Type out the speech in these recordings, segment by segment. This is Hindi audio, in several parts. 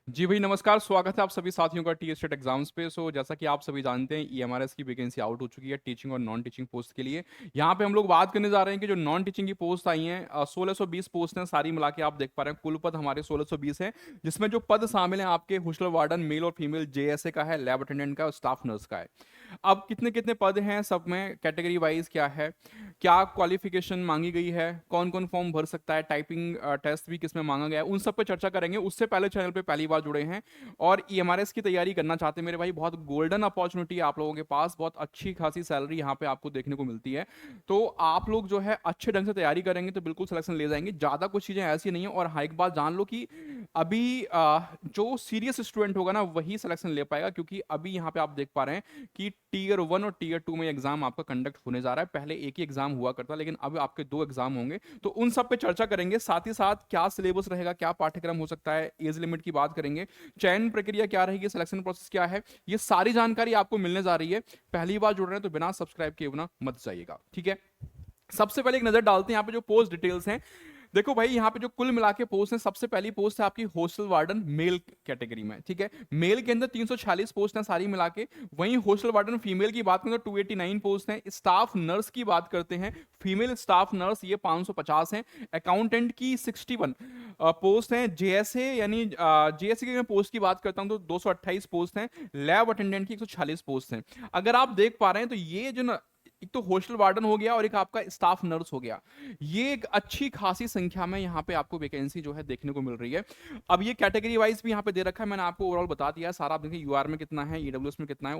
जी भाई नमस्कार, स्वागत है आप सभी साथियों का टी स्टेट एग्जाम्स पे। जैसा कि आप सभी जानते हैं ईएमआरएस की वैकेंसी आउट हो चुकी है टीचिंग और नॉन टीचिंग पोस्ट के लिए। यहाँ पे हम लोग बात करने जा रहे हैं कि जो नॉन टीचिंग की पोस्ट आई हैं 1620 पोस्ट हैं सारी मिला के। आप देख पा रहे हैं कुल पद हमारे 1620 हैं, जिसमें जो पद शामिल हैं आपके हॉस्टल वार्डन मेल और फीमेल जेएसए का है, लैब अटेंडेंट का और स्टाफ नर्स का है। अब कितने कितने पद हैं सब में, कैटेगरी वाइज क्या है, क्या क्वालिफिकेशन मांगी गई है, कौन कौन फॉर्म भर सकता है, टाइपिंग टेस्ट भी किसमें मांगा गया है, उन सब पे चर्चा करेंगे। उससे पहले चैनल पे पहली बार जुड़े हैं और ईएमआरएस की तैयारी करना चाहते हैं मेरे भाई, बहुत गोल्डन अपॉर्चुनिटी है आप लोगों के पास, बहुत अच्छी खासी सैलरी यहाँ पे आपको देखने को मिलती है। तो आप लोग जो है अच्छे ढंग से तैयारी करेंगे तो बिल्कुल सिलेक्शन ले जाएंगे। ज़्यादा कुछ चीज़ें ऐसी नहीं है। और हाँ, एक बात जान लो कि अभी जो सीरियस स्टूडेंट होगा ना वही सिलेक्शन ले पाएगा, क्योंकि अभी यहाँ पे आप देख पा रहे हैं कि टीयर 1 और टीयर 2 में एग्जाम आपका कंडक्ट होने जा रहा है। पहले एक ही एग्जाम हुआ करता, लेकिन अब आपके 2 एग्जाम होंगे। तो उन सब पे चर्चा करेंगे, साथ ही साथ क्या सिलेबस रहेगा, क्या पाठ्यक्रम हो सकता है, एज लिमिट की बात करेंगे, चयन प्रक्रिया क्या रहेगी, सिलेक्शन प्रोसेस क्या है, ये सारी जानकारी आपको मिलने जा रही है। पहली बार जुड़ रहे हैं तो बिना सब्सक्राइब किए बिना मत जाइएगा, ठीक है। सबसे पहले एक नजर डालते हैं यहाँ पे जो पोस्ट डिटेल्स हैं। देखो भाई, यहाँ पे जो कुल मिला के पोस्ट है, सबसे पहली पोस्ट है आपकी हॉस्टल वार्डन मेल कैटेगरी में, ठीक है। मेल के अंदर 346 पोस्ट हैं सारी मिला के। वहीं हॉस्टल वार्डन फीमेल की बात करें तो 289 पोस्ट हैं। स्टाफ नर्स की बात करते हैं, फीमेल स्टाफ नर्स ये 550 हैं। अकाउंटेंट की 61 पोस्ट हैं। जेएसए यानी जेएसए की मैं पोस्ट की बात करता हूं तो 228 पोस्ट हैं। लैब अटेंडेंट की 146 पोस्ट हैं। अगर आप देख पा रहे हैं तो ये जो ना, एक तो हॉस्टल वार्डन हो गया और एक आपका स्टाफ नर्स हो गया, ये एक अच्छी खासी संख्या में यहाँ पे आपको वैकेंसी जो है देखने को मिल रही है। अब ये कैटेगरी वाइज भी यहाँ पे दे रखा है, मैंने आपको ओवरऑल बता दिया है सारा। आप देखिए यूआर में कितना है, ईडब्ल्यूएस में कितना है,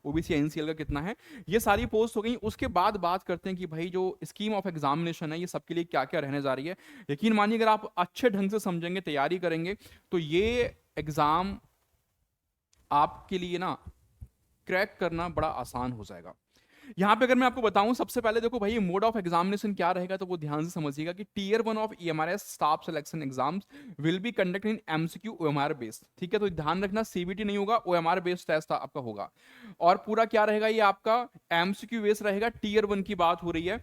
ओबीसी एनसीएल का कितना है, ये सारी पोस्ट हो गई। उसके बाद बात करते हैं कि भाई जो स्कीम ऑफ एग्जामिनेशन है ये सबके लिए क्या क्या रहने जा रही है। यकीन मानिए अगर आप अच्छे ढंग से समझेंगे, तैयारी करेंगे, तो ये एग्जाम आपके लिए ना क्रैक करना बड़ा आसान हो जाएगा। यहां पे अगर मैं आपको बताऊं, सबसे पहले देखो भाई मोड ऑफ एग्जामिनेशन क्या रहेगा, तो वो ध्यान से समझिएगा कि tier 1 of EMRS staff selection exams will be conduct in MCQ OMR based, ठीक है। तो ध्यान रखना सीबीटी नहीं होगा, ओएमआर बेस्ड टेस्ट आपका होगा। और पूरा क्या रहेगा, ये आपका एमसीक्यू बेस्ड रहेगा। टीयर 1 की बात हो रही है।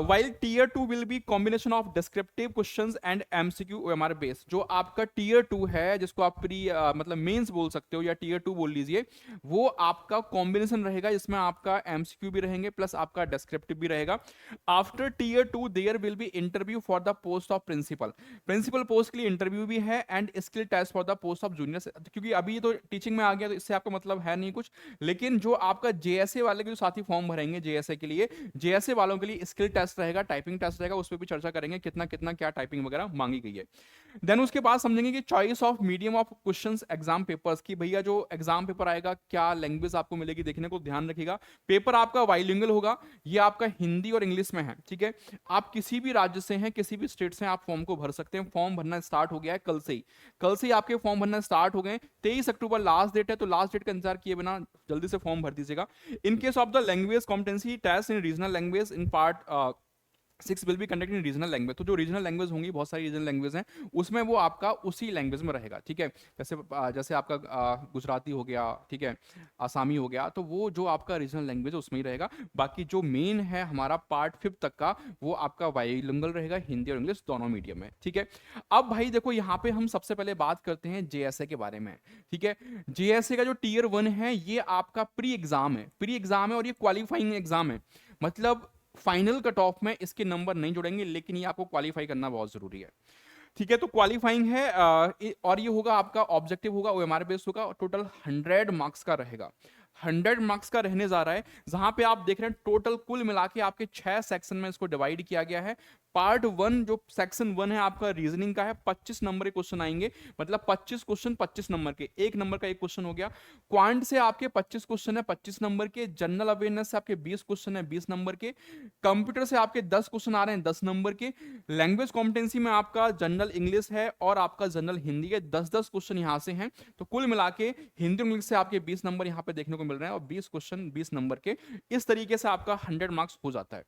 while tier 2 will be combination of descriptive questions and MCQ OMR based। जो आपका tier 2 है, जिसको आप प्री मतलब मेंस बोल सकते हो या tier 2 बोल लीजिए, वो आपका कॉम्बिनेशन रहेगा जिसमें आपका MCQ भी रहेंगे प्लस आपका descriptive भी रहेगा। After tier 2 there will be interview for the post of principal। Principal post के लिए इंटरव्यू भी है and skill test for the post of junior. क्योंकि अभी तो टीचिंग में आ गया तो इससे आपका मतलब है नहीं कुछ, लेकिन जो आपका जेएसए वाले के जो साथी फॉर्म भरेंगे जेएसए के लिए, जेएसए वालों के लिए स्किल टेस्ट रहेगा, टाइपिंग टेस्ट रहेगा, उस पर भी चर्चा करेंगे कितना कितना क्या टाइपिंग वगैरह मांगी गई है। देन उसके बाद समझेंगे कि choice of medium of questions exam papers की, भैया जो एग्जाम पेपर आएगा क्या लैंग्वेज आपको मिलेगी देखने को, ध्यान रखिएगा। पेपर आपका बाइलिंगुअल होगा, ये आपका हिंदी और इंग्लिश में है, ठीक है। आप किसी भी राज्य से हैं, किसी भी स्टेट से आप फॉर्म को भर सकते हैं। फॉर्म भरना स्टार्ट हो गया है कल से ही, कल से ही आपके फॉर्म भरना स्टार्ट हो गए। 23 अक्टूबर लास्ट डेट है, तो लास्ट डेट का इंतजार किए बिना जल्दी से फॉर्म भर दीजिएगा। In case of the language competency test in regional language in part 6 will be conduct in regional language. तो जो रीजनल लैंग्वेज होंगी, बहुत सारी रीजनल लैंग्वेज हैं, उसमें वो आपका उसी लैंग्वेज में रहेगा, ठीक है। जैसे जैसे आपका गुजराती हो गया, ठीक है, आसामी हो गया, तो वो जो आपका रीजनल लैंग्वेज है उसमें ही रहेगा। बाकी जो मेन है हमारा पार्ट 5 तक का, वो आपका बाइलिंगुअल रहेगा, हिंदी और इंग्लिश दोनों मीडियम में, ठीक है। अब भाई देखो, यहाँ पे हम सबसे पहले बात करते हैं जेएसए के बारे में, ठीक है। जेएसए का जो टीयर 1 है, ये आपका प्री एग्जाम है, प्री एग्जाम है और ये क्वालिफाइंग एग्जाम है। मतलब फाइनल कट ऑफ में इसके नंबर नहीं जुड़ेंगे, लेकिन ये आपको क्वालिफाई करना बहुत जरूरी है, ठीक है। तो क्वालिफाइंग है और ये होगा आपका ऑब्जेक्टिव होगा, ओएमआर बेस्ड होगा, टोटल 100 मार्क्स का रहेगा। 100 मार्क्स का रहने जा रहा है, जहां पे आप देख रहे हैं टोटल कुल मिला के आपके 6 सेक्शन में इसको डिवाइड किया गया है। पार्ट 1 जो सेक्शन 1 है आपका रीजनिंग का है, 25 नंबर के क्वेश्चन आएंगे, मतलब 25 क्वेश्चन 25 नंबर के, एक नंबर का एक क्वेश्चन हो गया। क्वांट से आपके 25 क्वेश्चन है 25 नंबर के, जनरल अवेयरनेस से आपके 20 क्वेश्चन है 20 नंबर के, कंप्यूटर से आपके 10 क्वेश्चन आ रहे हैं 10 नंबर के, लैंग्वेज कॉम्पिटेंसी में आपका जनरल इंग्लिश है और आपका जनरल हिंदी है, 10-10 क्वेश्चन यहां से हैं। तो कुल मिला के हिंदी और इंग्लिश से आपके 20 नंबर यहां पे देखने को मिल रहे हैं और 20 क्वेश्चन 20 नंबर के, इस तरीके से आपका 100 मार्क्स हो जाता है।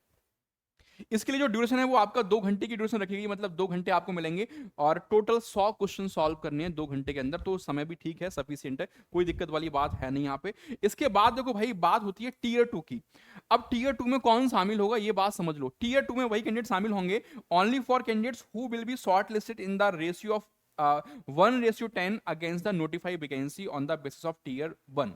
इसके लिए जो ड्यूरेशन है वो आपका 2 घंटे की ड्यूरेशन रखी गई, मतलब 2 घंटे आपको मिलेंगे और टोटल 100 क्वेश्चन सॉल्व करने हैं 2 घंटे के अंदर। तो समय भी ठीक है, सफिशिएंट है, कोई दिक्कत वाली बात है नहीं यहाँ पे। इसके बाद देखो भाई, बात होती है टीयर 2 की। अब टीयर 2 में कौन शामिल होगा ये बात समझ लो। टीयर 2 में वही कैंडिडेट शामिल होंगे only for candidates who will be short listed in the ratio of 1:10 against the notified vacancy on the basis of tier 1।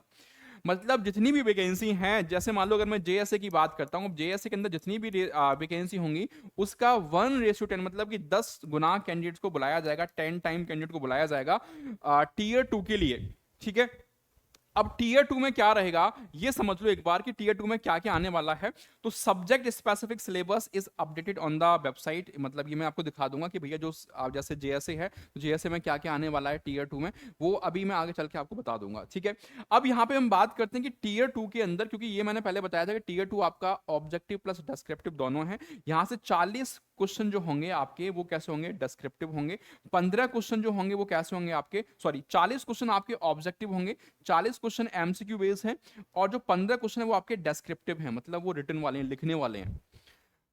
मतलब जितनी भी वैकेंसी हैं, जैसे मान लो अगर मैं जेएसए की बात करता हूँ, जेएसए के अंदर जितनी भी वैकेंसी होंगी उसका 1:10 मतलब कि 10 गुना कैंडिडेट्स को बुलाया जाएगा, 10 टाइम कैंडिडेट को बुलाया जाएगा टीयर 2 के लिए। ठीक है, अब टीयर 2 में क्या रहेगा ये समझ लो एक बार कि टीयर 2 में क्या क्या आने वाला है। तो subject specific syllabus is updated on the website, मतलब ये मैं आपको दिखा दूंगा कि भैया जो जैसे जेएसए है तो जेएसए में क्या क्या आने वाला है टीयर 2 में, वो अभी मैं आगे चल के आपको बता दूंगा। ठीक है, अब यहाँ पे हम बात करते हैं कि टीयर 2 के अंदर, क्योंकि ये मैंने पहले बताया था कि टीयर 2 आपका ऑब्जेक्टिव प्लस डिस्क्रिप्टिव दोनों है। यहाँ से 40 क्वेश्चन जो होंगे आपके वो कैसे होंगे, डिस्क्रिप्टिव होंगे। 15 क्वेश्चन जो होंगे वो कैसे होंगे आपके, सॉरी 40 क्वेश्चन आपके ऑब्जेक्टिव होंगे, 40 क्वेश्चन एमसीक्यू बेस्ड हैं, और जो 15 क्वेश्चन है वो आपके डिस्क्रिप्टिव हैं, मतलब वो रिटन वाले हैं, लिखने वाले हैं।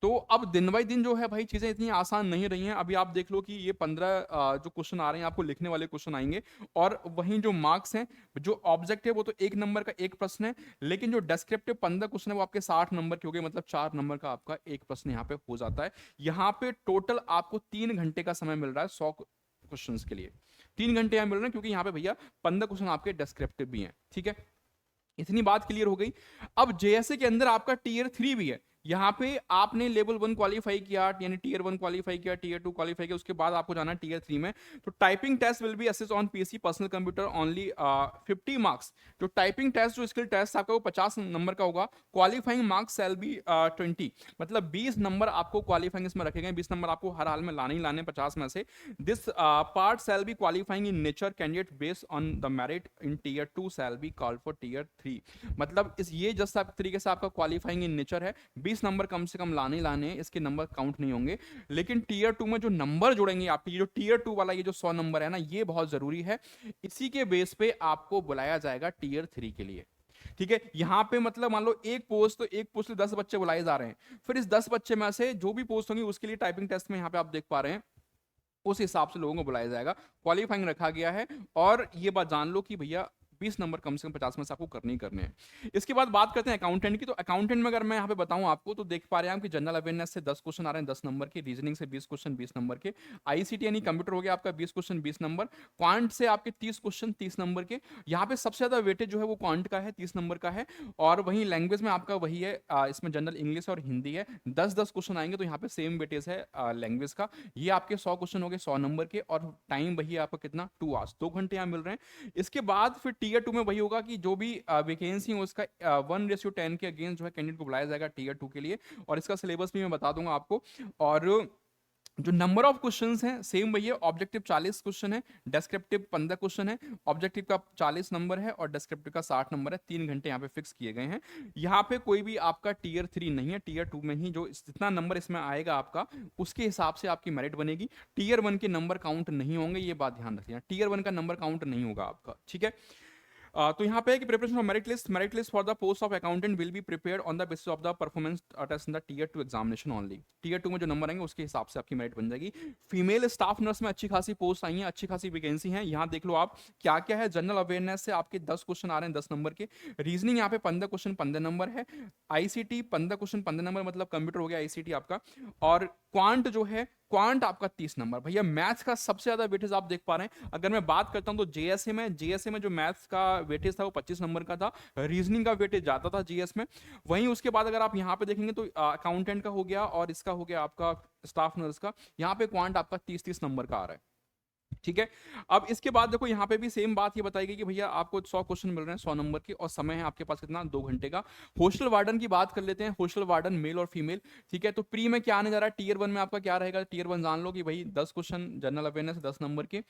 तो अब दिन बाई दिन जो है भाई चीजें इतनी आसान नहीं रही हैं। अभी आप देख लो कि ये 15 जो क्वेश्चन आ रहे हैं आपको लिखने वाले क्वेश्चन आएंगे, और वहीं जो मार्क्स हैं, जो ऑब्जेक्ट है वो तो 1 नंबर का एक प्रश्न है, लेकिन जो डिस्क्रिप्टिव 15 क्वेश्चन है वो आपके 60 नंबर के हो गए, मतलब 4 नंबर का आपका एक प्रश्न यहाँ पे हो जाता है। यहाँ पे टोटल आपको 3 घंटे का समय मिल रहा है 100 क्वेश्चन के लिए। 3 घंटे यहाँ मिल रहे हैं, क्योंकि यहाँ पे भैया 15 क्वेश्चन आपके डिस्क्रिप्टिव भी हैं। ठीक है, इतनी बात क्लियर हो गई। अब जेएसए के अंदर आपका टीयर 3 भी है। यहाँ पे आपने लेवल 1 क्वालिफाई किया, यानी टीयर 1 क्वालिफाई किया, टीयर 2 क्वालिफाई किया, उसके बाद आपको जाना है टीयर 3 में। तो typing test will be assessed on PC personal computer only 50 marks. जो टाइपिंग टेस्ट, जो स्किल टेस्ट आपका वो 50 नंबर का होगा। क्वालिफाइंग मार्क्स शैल बी 20, मतलब 20 नंबर आपको क्वालिफाइंग इसमें रखे गए। 20 नंबर आपको हर हाल में लाने ही लाने 50 में से। This part shall be qualifying in nature candidate based on the merit in tier 2 shall be called for tier 3। मतलब इस ये जैसा तरीके से आपका क्वालिफाइंग इन नेचर है, 20 नंबर कम से कम लाने लाने, इसके नंबर काउंट नहीं होंगे। लेकिन टीयर 2 में जो नंबर जुड़ेंगे आपके, जो टीयर 2 वाला ये जो 100 नंबर है ना, ये बहुत जरूरी है। इसी के बेस पे आपको बुलाया जाएगा टीयर 3 के लिए। ठीक है, यहां पे मतलब मान लो एक पोस्ट, तो एक पोस्ट 10 बच्चे बुलाए जा रहे हैं, फिर इस 10 बच्चे में से जो भी पोस्ट होंगी उसके लिए टाइपिंग टेस्ट में यहाँ पे आप देख पा रहे हैं उस हिसाब से लोगों को बुलाया जाएगा। क्वालिफाइंग रखा गया है, और ये बात जान लो कि भैया 20 नंबर कम से कम 50 में से आपको करने ही करने हैं। इसके बाद बात करते हैं अकाउंटेंट की। तो अकाउंटेंट में अगर मैं यहाँ पे बताऊं आपको, तो देख पा रहे हैं आप कि जनरल अवेयरनेस से 10 क्वेश्चन आ रहे हैं 10 नंबर के, रीजनिंग से 20 क्वेश्चन 20 नंबर के, आईसीटी यानी कंप्यूटर हो गया आपका 20 क्वेश्चन 20 नंबर, क्वांट से आपके 30 क्वेश्चन 30 नंबर के। यहाँ पे सबसे ज्यादा वेटेज जो है वो क्वांट का है, 30 नंबर का है। और वहीं लैंग्वेज में आपका वही है, इसमें जनरल इंग्लिश और हिंदी है। 10-10 क्वेश्चन आएंगे, तो यहाँ पे सेम वेटेज है लैंग्वेज का। ये आपके 100 क्वेश्चन हो गए 100 नंबर के, और टाइम वही है आपका कितना, 2 आवर्स, 2 घंटे यहाँ मिल रहे हैं। इसके बाद फिर टीयर 2 में वही होगा कि जो भी वैकेंसी हो उसका 1:10 के अगेंस्ट जो है कैंडिडेट को बुलाया जाएगा टीयर 2 के लिए। और इसका सिलेबस भी मैं बता दूंगा आपको। और जो नंबर ऑफ क्वेश्चंस हैं सेम वही है, ऑब्जेक्टिव 40 क्वेश्चन है, डिस्क्रिप्टिव 15 क्वेश्चन है। ऑब्जेक्टिव का 40 नंबर है और डिस्क्रिप्टिव का 60 नंबर है। 3 घंटे यहाँ पे फिक्स किए गए हैं। यहाँ पे कोई भी आपका टीयर 3 नहीं है, टीयर 2 में ही जो जितना नंबर इसमें आएगा आपका, उसके हिसाब से आपकी मेरिट बनेगी। टीयर 1 के नंबर काउंट नहीं होंगे, ये बात ध्यान रखिए, टीयर 1 का नंबर काउंट नहीं होगा आपका। ठीक है, तो यहाँ पे है कि preparation for merit list for the post of accountant will be prepared on the basis of the performance test in the tier 2 examination only. Tier 2 में जो नंबर आएंगे उसके हिसाब से आपकी मेरिट बन जाएगी। फीमेल स्टाफ नर्स में अच्छी खासी पोस्ट आई हैं, अच्छी खासी वैकेंसी हैं। यहाँ देख लो आप क्या क्या है। जनरल अवेयरनेस से आपके 10 क्वेश्चन आ रहे हैं 10 नंबर के, रीजनिंग यहाँ पे 15 क्वेश्चन 15 नंबर है, आईसीटी 15 क्वेश्चन 15 नंबर, मतलब कंप्यूटर हो गया आईसीटी आपका, और क्वांट जो है क्वांट आपका 30 नंबर। भैया मैथ्स का सबसे ज्यादा वेटेज आप देख पा रहे हैं। अगर मैं बात करता हूं तो जेएसए में जो मैथ्स का वेटेज था वो 25 नंबर का था, रीजनिंग का वेटेज जाता था जीएस में। वहीं उसके बाद अगर आप यहां पे देखेंगे तो अकाउंटेंट का हो गया और इसका हो गया आपका स्टाफ नर्स का, यहां पे क्वांट आपका 30-30 नंबर का आ रहा है। ठीक है, अब इसके बाद देखो यहाँ पे भी सेम बात ये बताई गई कि भैया आपको 100 क्वेश्चन मिल रहे हैं 100 नंबर के, और समय है आपके पास कितना, 2 घंटे का। हॉस्टल वार्डन की बात कर लेते हैं। हॉस्टल वार्डन मेल और फीमेल। ठीक है, तो प्री में क्या आने जा रहा है, टीयर 1 में आपका क्या रहेगा, टीयर 1 जान लो कि भाई 10 क्वेश्चन जनरल अवेयरनेस 10 नंबर के,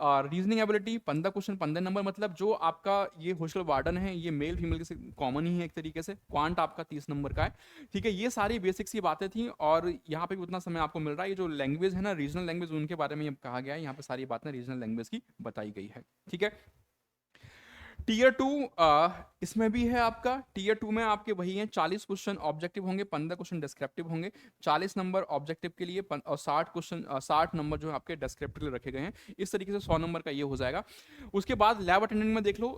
रीजनिंग एबिलिटी 15 क्वेश्चन 15 नंबर, मतलब जो आपका ये हॉस्टल वार्डन है ये मेल फीमेल के कॉमन ही है एक तरीके से। क्वांट आपका 30 नंबर का है। ठीक है, ये सारी बेसिक्स की बातें थी, और यहाँ पे भी उतना समय आपको मिल रहा है। ये जो लैंग्वेज है ना, रीजनल लैंग्वेज, उनके बारे में कहा गया है, यहाँ पे सारी बातें रीजनल लैंग्वेज की बताई गई है। ठीक है, टीयर टू इसमें भी है आपका। टीयर टू में आपके वही हैं, 40 क्वेश्चन ऑब्जेक्टिव होंगे, 15 क्वेश्चन डिस्क्रिप्टिव होंगे। 40 नंबर ऑब्जेक्टिव के लिए और 60 क्वेश्चन 60 नंबर जो है आपके डिस्क्रिप्टिव के लिए रखे गए हैं। इस तरीके से 100 नंबर का ये हो जाएगा। उसके बाद लैब अटेंडेंट में देख लो,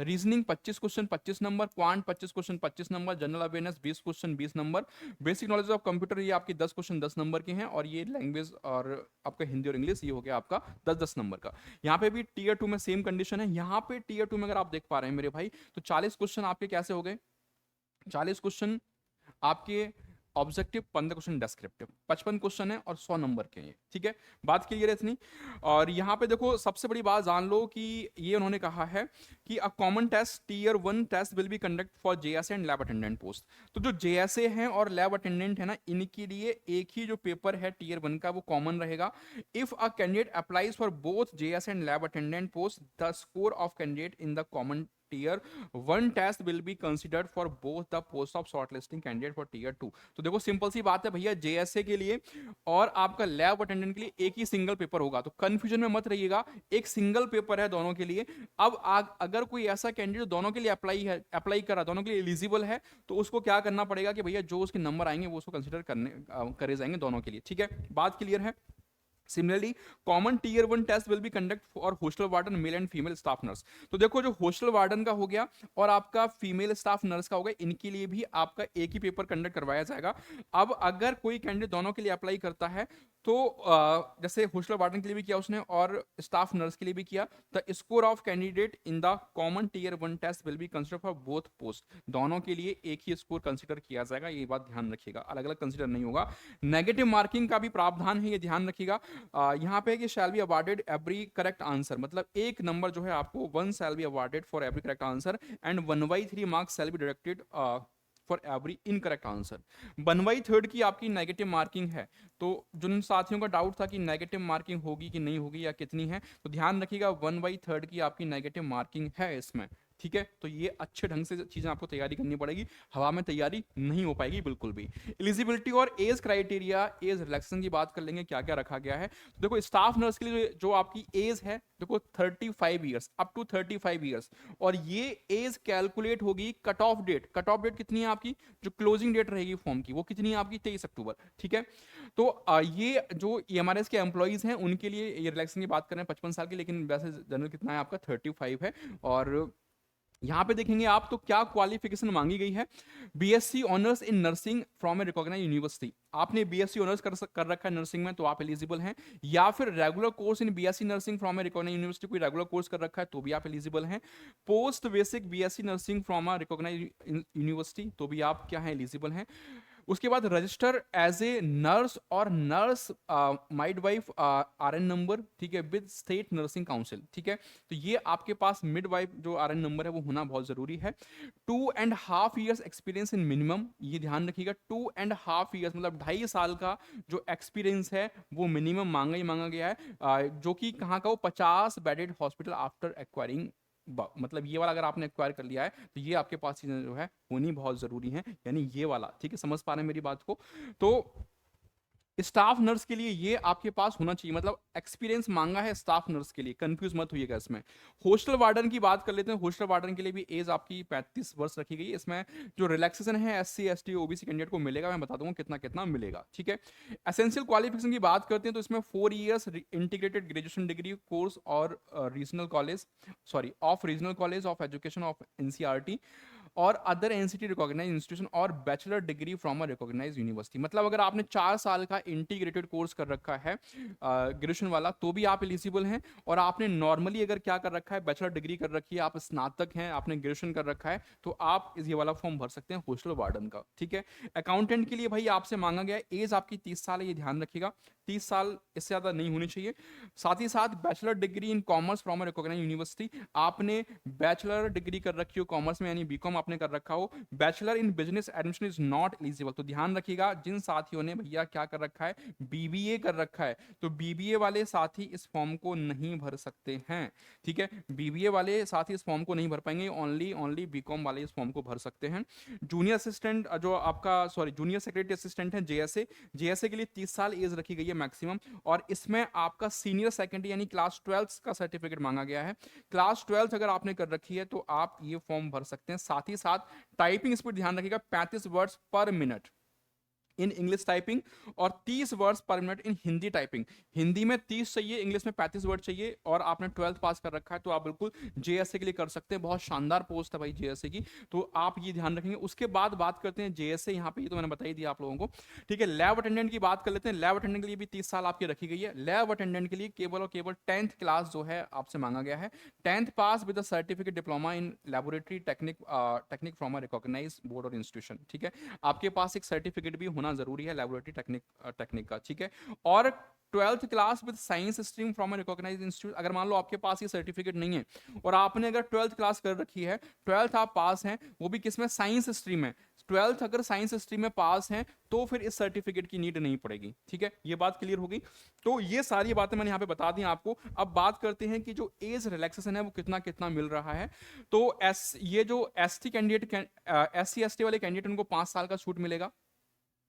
reasoning 25 question 25 number, quant 25 question 25 number, general awareness 20 question 20 number, basic knowledge of computer ये आपकी 10 क्वेश्चन 10 नंबर के हैं, और ये लैंग्वेज और आपका हिंदी और इंग्लिश ये हो गया आपका 10-10 नंबर का। यहाँ पे भी टीयर टू में सेम कंडीशन है। यहाँ पे टीयर टू में अगर आप देख पा रहे हैं मेरे भाई, तो 40 क्वेश्चन आपके कैसे हो गए, 40 क्वेश्चन आपके ऑब्जेक्टिव, 15 क्वेश्चन डिस्क्रिप्टिव, 55 क्वेश्चन है और 100 नंबर के हैं। ठीक है, बात क्लियर है इतनी। और यहाँ पे देखो सबसे बड़ी बात जान लो कि ये उन्होंने कहा है कि a common test tier 1 test will be conduct for JSA and lab attendant post. तो जो जेएसए हैं और लैब अटेंडेंट है ना, इनके लिए एक ही जो पेपर है टीयर 1 का वो कॉमन रहेगा। If a candidate applies for both JSA and lab attendant post, the score of candidate in the common tier 1 test will be considered for both the post of shortlisting candidate for tier 2। तो देखो सिंपल सी बात है भैया, जेएसए के लिए और आपका लैब अटेंडेंट के लिए एक ही सिंगल पेपर होगा, तो कंफ्यूजन में मत रहिएगा, एक सिंगल पेपर है दोनों के लिए। अब अगर कोई ऐसा कैंडिडेट दोनों के लिए अप्लाई करा, दोनों के लिए एलिजिबल है, तो उसको क्या करना पड़ेगा कि भैया जो उसके नंबर आएंगे वो उसको कंसिडर करे जाएंगे दोनों के लिए। ठीक है, बात क्लियर है। Similarly common tier 1 test will be conduct for hostel warden male and female staff nurse. तो देखो जो हॉस्टल वार्डन का हो गया और आपका फीमेल स्टाफ नर्स का हो गया, इनके लिए भी आपका एक ही पेपर कंडक्ट करवाया जाएगा। अब अगर कोई कैंडिडेट दोनों के लिए अप्लाई करता है, तो जैसे हॉस्टल वार्डन के लिए भी किया उसने और स्टाफ नर्स के लिए भी किया, the score of candidate in the common tier 1 test will be consider for both post. दोनों के लिए एक ही स्कोर कंसिडर किया जाएगा, ये बात ध्यान रखिएगा, अलग अलग कंसिडर नहीं होगा। नेगेटिव मार्किंग का भी प्रावधान है, ये ध्यान रखिएगा। यहाँ पे कि shall be awarded every correct answer, मतलब एक नंबर जो है आपको 1 shall be awarded for every correct answer and 1/3 marks shall be deducted for every incorrect answer. 1/3 की आपकी नेगेटिव मार्किंग है। तो जिन साथियों का डाउट था कि नेगेटिव मार्किंग होगी कि नहीं होगी या कितनी है, तो ध्यान रखिएगा 1/3 की आपकी नेगेटिव मार्किंग है इसमें। ठीक है, तो ये अच्छे ढंग से चीजें आपको तैयारी करनी पड़ेगी, हवा में तैयारी नहीं हो पाएगी बिल्कुल भी। एलिजिबिलिटी और एज क्राइटेरिया, एज रिलैक्सेशन की बात कर लेंगे, क्या क्या रखा गया है। तो देखो स्टाफ नर्स के लिए जो आपकी एज है, देखो 35 ईयर्स, अप टू 35 ईयर्स, और ये एज कैलकुलेट होगी cut off date. Cut off date कितनी है आपकी, जो क्लोजिंग डेट रहेगी फॉर्म की, वो कितनी है आपकी 23 अक्टूबर। ठीक है, तो ये जो ईएमआरएस के एम्प्लॉइज हैं उनके लिए ये रिलैक्सेशन की बात करें 55 साल की, लेकिन वैसे जनरल कितना है आपका 35 है। और यहां पे देखेंगे आप तो क्या क्वालिफिकेशन मांगी गई है, BSc honours in nursing from a recognised university. आपने बीएससी ऑनर्स कर रखा है नर्सिंग में तो आप एलिजिबल हैं, या फिर regular course in BSc nursing from a recognised university, कोई रेगुलर कोर्स कर रखा है तो भी आप एलिजिबल हैं। Post basic BSc nursing from a recognised university, तो भी आप क्या है एलिजिबल हैं। उसके बाद रजिस्टर एज ए नर्स और नर्स मिडवाइफ आरएन नंबर, ठीक है, विद स्टेट नर्सिंग काउंसिल। ठीक है, तो ये आपके पास मिडवाइफ जो आरएन नंबर है वो होना बहुत जरूरी है। 2.5 ईयर्स एक्सपीरियंस इन मिनिमम, ये ध्यान रखिएगा, 2.5 ईयर्स मतलब 2.5 साल का जो एक्सपीरियंस है वो मिनिमम मांगा ही मांगा गया है। जो कि कहाँ का, वो 50 बेडेड हॉस्पिटल आफ्टर एक्वायरिंग, मतलब ये वाला अगर आपने एक्वायर कर लिया है तो ये आपके पास चीजें जो है होनी बहुत जरूरी है, यानी ये वाला। ठीक है, समझ पा रहे हैं मेरी बात को। तो स्टाफ नर्स के लिए ये आपके पास होना चाहिए, मतलब एक्सपीरियंस मांगा है स्टाफ नर्स के लिए, कंफ्यूज मत होइएगा इसमें। हॉस्टल वार्डन की बात कर लेते हैं। हॉस्टल वार्डन के लिए भी एज आपकी 35 वर्ष रखी गई है। इसमें जो रिलैक्सेशन है एससी एसटी ओबीसी कैंडिडेट को मिलेगा, मैं बता दूंगा कितना कितना मिलेगा। ठीक है, एसेंशियल क्वालिफिकेशन की बात करते हैं तो इसमें 4 years integrated graduation degree course और regional college, sorry of regional college of education of NCERT और अदर एनसीटी रिकॉग्नाइज इंस्टीट्यूशन और bachelor degree from a recognise university. मतलब अगर आपने 4 साल का इंटीग्रेटेड कोर्स कर रखा है ग्रेजुएशन वाला, तो भी आप एलिजिबल हैं। और आपने नॉर्मली अगर क्या कर रखा है, बैचलर डिग्री कर रखी है, आप स्नातक हैं, आपने ग्रेजुएशन कर रखा है, तो आप ये वाला फॉर्म भर सकते हैं हॉस्टल वार्डन का। ठीक है, अकाउंटेंट के लिए भाई आपसे मांगा गया एज आपकी 30 साल है, ये ध्यान रखिएगा, 30 साल इससे ज्यादा नहीं होनी चाहिए। साथ ही साथ bachelor degree in commerce from a recognise university, आपने बैचलर डिग्री कर रखी हो कॉमर्स में, यानी बीकॉम आपने कर रखा हो। Bachelor in business administration is not eligible. तो ध्यान रखिएगा जिन साथियों ने भैया क्या कर रखा है, बीबीए कर रखा है, तो बीबीए वाले साथी इस फॉर्म को नहीं भर सकते हैं। ठीक है, बीबीए वाले साथी इस फॉर्म को नहीं भर पाएंगे, ओनली बीकॉम वाले इस फॉर्म को भर सकते हैं। जूनियर असिस्टेंट जो आपका, सॉरी जूनियर सेक्रेटरी असिस्टेंट है जेएसए, जेएसए के लिए 30 साल एज रखी गई है है मैक्सिमम, और इसमें आपका सीनियर सेकेंडरी यानी क्लास 12 का सर्टिफिकेट मांगा गया है। क्लास 12 अगर आपने कर रखी है तो आप ये फॉर्म भर सकते हैं। साथ ही साथ टाइपिंग स्पीड ध्यान रखिएगा, 35 वर्ड्स पर मिनट इन इंग्लिश टाइपिंग और 30 वर्ड्स पर minute in Hindi typing. Hindi में 30 चाहिए, इंग्लिश में 35 वर्ड चाहिए, और आपने 12th पास कर रखा है तो आप बिल्कुल जेएसए के लिए कर सकते हैं। बहुत शानदार पोस्ट है भाई जेएसए की, तो आप ये ध्यान रखेंगे। उसके बाद बात करते हैं जेएसए, यहाँ पे ये तो मैंने बता ही दिया आप लोगों को। ठीक है, लैब अटेंडेंट की बात कर लेते हैं। लैब अटेंडेंट के लिए भी 30 साल आपकी रखी गई है। लैब अटेंडेंट के लिए केवल और केवल 10th क्लास जो है आपसे मांगा गया है। 10th pass with certificate diploma in laboratory technique from a recognise board और इंस्टीट्यूशन। ठीक है, आपके पास एक सर्टिफिकेट भी होना जरूरी है लेबोरेटरी टेक्निक का। ठीक है, और 12th class with science stream from a recognised institute. अगर मान लो आपके पास ये सर्टिफिकेट नहीं है और आपने अगर 12th क्लास कर रखी है, 12th आप पास हैं, वो भी किसमें, साइंस स्ट्रीम में, 12th अगर साइंस स्ट्रीम में पास हैं तो फिर इस सर्टिफिकेट की नीड नहीं पड़ेगी। ठीक है, ये बात क्लियर होगी। तो ये सारी बातें मैंने यहाँ पे बता दी आपको। अब बात करते हैं कि जो एज रिलैक्सेशन है वो कितना कितना मिल रहा है। तो ये जो ST कैंडिडेट, SC ST वाले कैंडिडेट, उनको 5 साल का छूट मिलेगा।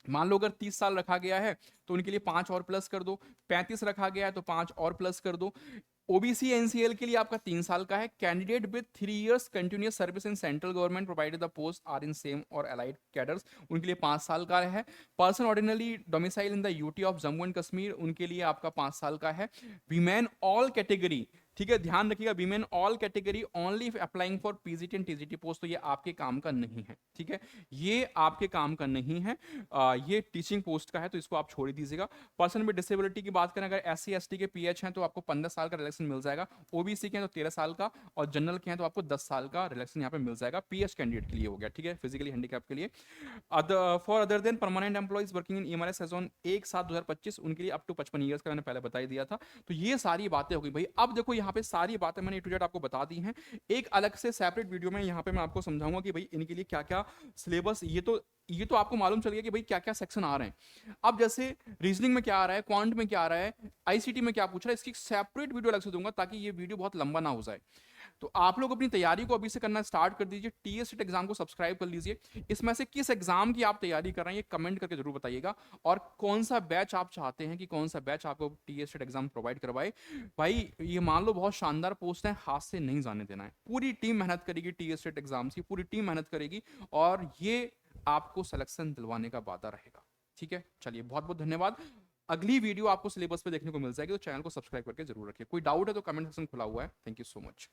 मान लो अगर 30 साल रखा गया है तो उनके लिए 5 और प्लस कर दो, 35 रखा गया है तो 5 और प्लस कर दो। ओबीसी एनसीएल के लिए आपका 3 साल का है। Candidate with 3 years continuous service in central government provided the post are in same और अलाइड कैडर्स, उनके लिए 5 साल का है। Person ordinary domicile in the UT of Jammu and Kashmir, उनके लिए आपका 5 साल का है। वीमेन ऑल कैटेगरी, ठीक है, ध्यान रखिएगा, women all category only applying for PGT and TGT post, तो ये आपके काम का नहीं है। ठीक है, ये आपके काम का नहीं है, ये टीचिंग पोस्ट का है, तो इसको आप छोड़ ही दीजिएगा। पर्सन विद डिसेबिलिटी की बात करें, अगर SC ST के PH हैं तो आपको 15 साल का रिलैक्सेशन मिल जाएगा। ओबीसी के हैं तो 13 साल का, और जनरल के हैं तो आपको 10 साल का रिलैक्सेशन यहाँ पे मिल जाएगा। PH कैंडिडेट के लिए हो गया। ठीक है, फिजिकली हैंडीकैप के लिए। For other than permanent employees working in EMRS as on 1/7/2025, उनके लिए अप टू 55 ईयर्स का मैंने पहले बता ही दिया था। तो ये सारी बातें हो गई भाई। अब देखो यहाँ पे सारी बातें मैंने A to Z आपको बता दी हैं। एक अलग से सेपरेट वीडियो में यहाँ पे मैं आपको समझाऊंगा कि भाई इनके लिए क्या क्या सिलेबस, ये तो आपको मालूम चल गया कि भाई क्या क्या सेक्शन आ रहे हैं। अब जैसे रीजनिंग में क्या आ रहा है, क्वांट में क्या आ रहा है, आईसीटी में क्या पूछ रहा है, इसकी सेपरेट वीडियो अलग से दूंगा ताकि ये वीडियो बहुत लंबा ना हो जाए। तो आप लोग अपनी तैयारी को अभी से करना स्टार्ट कर दीजिए। टीएस एग्जाम को सब्सक्राइब कर लीजिए। इसमें से किस एग्जाम की आप तैयारी कर रहे हैं ये कमेंट करके जरूर बताइएगा, और कौन सा बैच आप चाहते हैं कि कौन सा बैच आपको टीएस एग्जाम प्रोवाइड करवाए। भाई ये मान लो बहुत शानदार पोस्ट है, हाथ से नहीं जाने देना है। पूरी टीम मेहनत करेगी, टीएस एग्जाम की पूरी टीम मेहनत करेगी, और ये आपको सिलेक्शन दिलवाने का वादा रहेगा। ठीक है, चलिए बहुत बहुत धन्यवाद। अगली वीडियो आपको सिलेबस पे देखने को मिल जाएगी, तो चैनल को सब्सक्राइब करके जरूर रखिए। कोई डाउट है तो कमेंट सेक्शन खुला हुआ है। Thank you so much.